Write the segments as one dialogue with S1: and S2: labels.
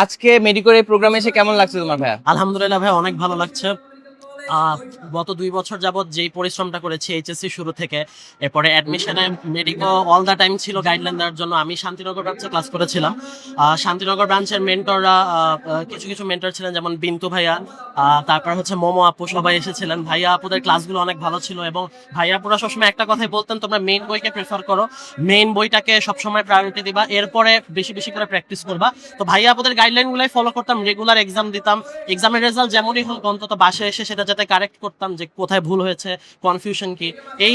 S1: আজকে মেডিকোর এই প্রোগ্রামে এসে কেমন লাগছে তোমার ভাইয়া?
S2: আলহামদুলিল্লাহ ভাই, অনেক ভালো লাগছে। গত 2 বছর যাবত যেই পরিশ্রমটা করেছি এইচএসসি শুরু থেকে, এরপরে অ্যাডমিশনে মেডিকো অল দ্য টাইম ছিল গাইডলাইন দেওয়ার জন্য। আমি শান্তিনগর ব্রাঞ্চে ক্লাস করেছিলাম। শান্তিনগর ব্রাঞ্চের মেন্টররা কিছু কিছু মেন্টর ছিলেন, যেমন বিন্তু ভাইয়া, তারপর হচ্ছে মোমো আপু, সবাই এসেছিলেন। ভাইয়া আপুদের ক্লাসগুলো অনেক ভালো ছিল এবং ভাইয়া আপুরা সবসময় একটা কথাই বলতেন, তোমরা মেইন বইকে প্রেফার করো, মেইন বইটাকে সবসময় প্রায়োরিটি দিবা, এরপরে বেশি বেশি করে প্র্যাকটিস করবা। তো ভাইয়া আপুদের গাইডলাইনগুলোই ফলো করতাম, রেগুলার এক্সাম দিতাম। এক্সামের রেজাল্ট যেমনই হোক, অন্তত বাসায় এসে সেটা যাতে কারেক্ট করতাম, যে কোথায় ভুল হয়েছে, কনফিউশন কি। এই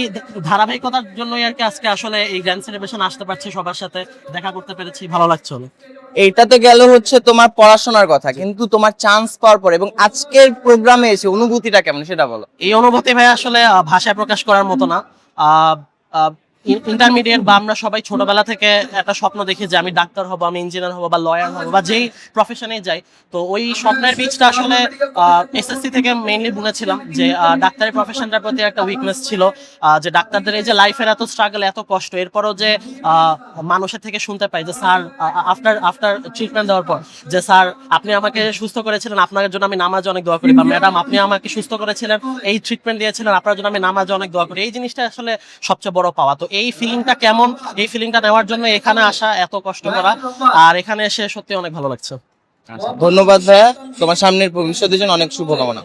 S2: ধারাবাহিকতার জন্যই আর কি আজকে আসলে এই গ্র্যান্ড সেলিব্রেশন আসতে পারছি, সবার সাথে দেখা করতে পেরেছি, ভালো লাগছে অনেক।
S1: এইটা তো গেল হচ্ছে তোমার পড়াশোনার কথা, কিন্তু তোমার চান্স পাওয়ার পর এবং আজকের প্রোগ্রামে এসে অনুভূতিটা কেমন সেটা বলো।
S2: এই অনুভূতি ভাই আসলে ভাষায় প্রকাশ করার মতো না। ইন্টারমিডিয়েট বা আমরা সবাই ছোটবেলা থেকে একটা স্বপ্ন দেখি যে আমি ডাক্তার হব, আমি ইঞ্জিনিয়ার হব বা লয়ার হব, বা যেই প্রফেশনে যাই। তো ওই স্বপ্নের বীজটা আসলে এসএসসি থেকে মেইনলি বুনেছিলাম, যে ডাক্তারি প্রফেশনটার প্রতি একটা উইকনেস ছিল, যে ডাক্তারদের এই যে লাইফের এত স্ট্রাগল, এত কষ্ট, এরপরও যে মানুষের থেকে শুনতে পাই যে স্যার আফটার আফটার ট্রিটমেন্ট দেওয়ার পর, যে স্যার আপনি আমাকে সুস্থ করেছিলেন, আপনার জন্য আমি নামাজে অনেক দোয়া করি, বা ম্যাডাম আপনি আমাকে সুস্থ করেছিলেন, এই ট্রিটমেন্ট দিয়েছিলেন, আপনার জন্য আমি নামাজে অনেক দোয়া করি। এই জিনিসটা আসলে সবচেয়ে বড় পাওয়া। তো এই ফিলিংটা কেমন, এই ফিলিংটা নেওয়ার জন্য এখানে আসা, এত কষ্ট করা, আর এখানে এসে সত্যি অনেক ভালো লাগছে।
S1: ধন্যবাদ ভাইয়া, তোমার সামনের ভবিষ্যতের জন্য অনেক শুভকামনা।